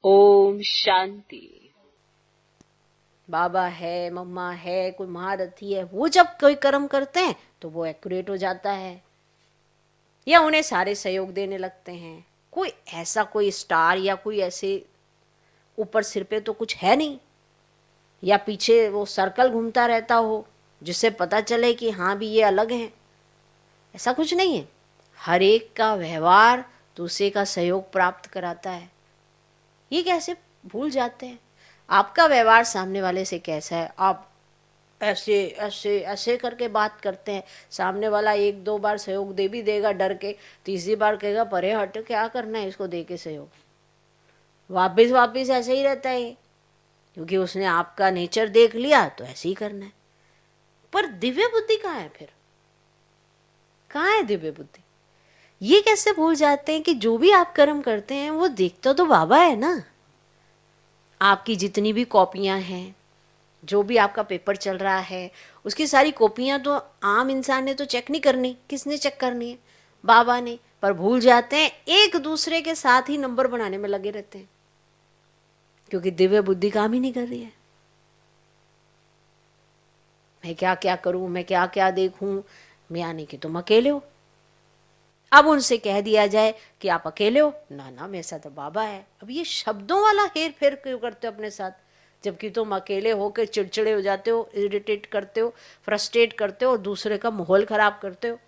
ओम शांति। बाबा है, मम्मा है, कोई महारथी है, वो जब कोई कर्म करते हैं तो वो एक्यूरेट हो जाता है या उन्हें सारे सहयोग देने लगते हैं। कोई ऐसा कोई स्टार या कोई ऐसे ऊपर सिर पे तो कुछ है नहीं, या पीछे वो सर्कल घूमता रहता हो जिससे पता चले कि हाँ भी ये अलग हैं। ऐसा कुछ नहीं है। हर एक का व्यवहार दूसरे का सहयोग प्राप्त कराता है। ये कैसे भूल जाते हैं? आपका व्यवहार सामने वाले से कैसा है? आप ऐसे ऐसे ऐसे करके बात करते हैं, सामने वाला एक दो बार सहयोग दे भी देगा डर के, तीसरी बार कहेगा परे हट, क्या करना है इसको दे के सहयोग। वापिस वापिस ऐसे ही रहता है, क्योंकि उसने आपका नेचर देख लिया तो ऐसे ही करना है। पर दिव्य बुद्धि कहाँ है फिर? कहाँ है दिव्य बुद्धि? ये कैसे भूल जाते हैं कि जो भी आप कर्म करते हैं वो देखता तो बाबा है ना। आपकी जितनी भी कॉपियां हैं, जो भी आपका पेपर चल रहा है, उसकी सारी कॉपियां तो आम इंसान ने तो चेक नहीं करनी। किसने चेक करनी है? बाबा ने। पर भूल जाते हैं, एक दूसरे के साथ ही नंबर बनाने में लगे रहते हैं, क्योंकि दिव्य बुद्धि काम ही नहीं कर रही है। मैं क्या क्या करूं, मैं क्या क्या देखूं, मैं यानी कि तुम अकेले हो। अब उनसे कह दिया जाए कि आप अकेले हो, ना ना मेरे साथ तो बाबा है। अब ये शब्दों वाला हेर फेर क्यों करते हो अपने साथ, जबकि तुम अकेले होकर चिड़चिड़े हो जाते हो, इरिटेट करते हो, फ्रस्ट्रेट करते हो और दूसरे का माहौल खराब करते हो।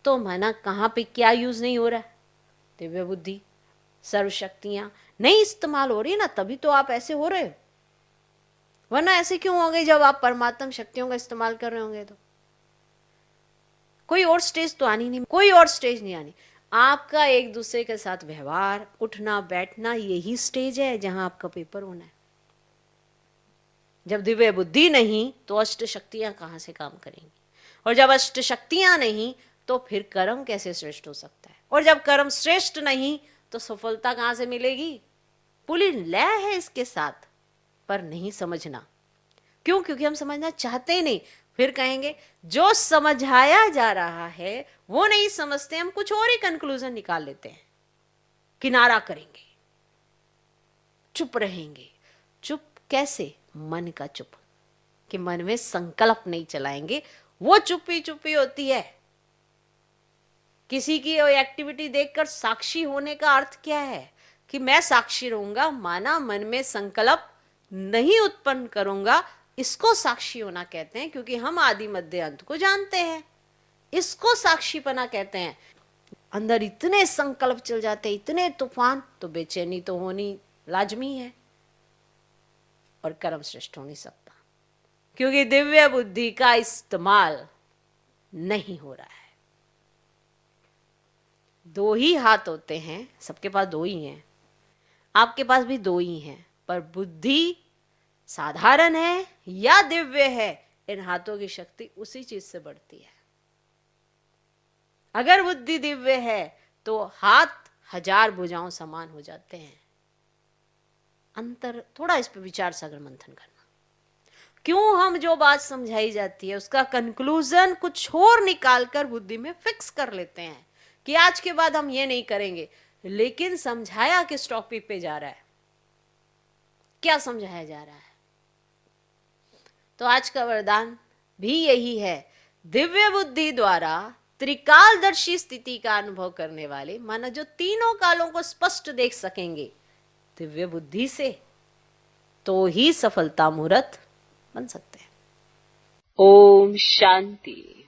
तो माना कहाँ पे क्या यूज नहीं हो रहा है? दिव्य बुद्धि, सर्वशक्तियां नहीं इस्तेमाल हो रही ना, तभी तो आप ऐसे हो रहे हो। वरना ऐसे क्यों हो गए जब आप परमात्मा शक्तियों का इस्तेमाल कर रहे होंगे तो? कोई और स्टेज तो आनी नहीं, कोई और स्टेज नहीं आनी। आपका एक दूसरे के साथ व्यवहार, उठना बैठना, यही स्टेज है जहां आपका पेपर होना है। जब दिव्य बुद्धि नहीं तो अष्ट शक्तियां कहां से काम करेंगी? और जब अष्ट शक्तियां नहीं तो फिर कर्म कैसे श्रेष्ठ हो सकता है? और जब कर्म श्रेष्ठ नहीं तो सफलता कहां से मिलेगी? पूरी लय है इसके साथ, पर नहीं समझना। क्यों? क्योंकि हम समझना चाहते ही नहीं। फिर कहेंगे जो समझाया जा रहा है वो नहीं समझते, हम कुछ और ही कंक्लूजन निकाल लेते हैं, किनारा करेंगे, चुप रहेंगे। चुप कैसे? मन का चुप, कि मन में संकल्प नहीं चलाएंगे, वो चुप्पी चुप्पी होती है। किसी की एक्टिविटी देखकर साक्षी होने का अर्थ क्या है? कि मैं साक्षी रहूंगा, माना मन में संकल्प नहीं उत्पन्न करूंगा, इसको साक्षी होना कहते हैं। क्योंकि हम आदि मध्य अंत को जानते हैं, इसको साक्षीपना कहते हैं। अंदर इतने संकल्प चल जाते, इतने तूफान, तो बेचैनी तो होनी लाजमी है, और कर्म श्रेष्ठ हो नहीं सकता, क्योंकि दिव्य बुद्धि का इस्तेमाल नहीं हो रहा है। दो ही हाथ होते हैं, सबके पास दो ही हैं, आपके पास भी दो ही हैं, पर बुद्धि साधारण है या दिव्य है, इन हाथों की शक्ति उसी चीज से बढ़ती है। अगर बुद्धि दिव्य है तो हाथ हजार भुजाओं समान हो जाते हैं। अंतर थोड़ा इस पर विचार सागर मंथन करना। क्यों हम जो बात समझाई जाती है उसका कंक्लूजन कुछ और निकालकर बुद्धि में फिक्स कर लेते हैं कि आज के बाद हम ये नहीं करेंगे, लेकिन समझाया किस टॉपिक पे जा रहा है, क्या समझाया जा रहा है? तो आज का वरदान भी यही है। दिव्य बुद्धि द्वारा त्रिकालदर्शी स्थिति का अनुभव करने वाले, माना जो तीनों कालों को स्पष्ट देख सकेंगे दिव्य बुद्धि से, तो ही सफलता मुहूर्त बन सकते हैं। ओम शांति।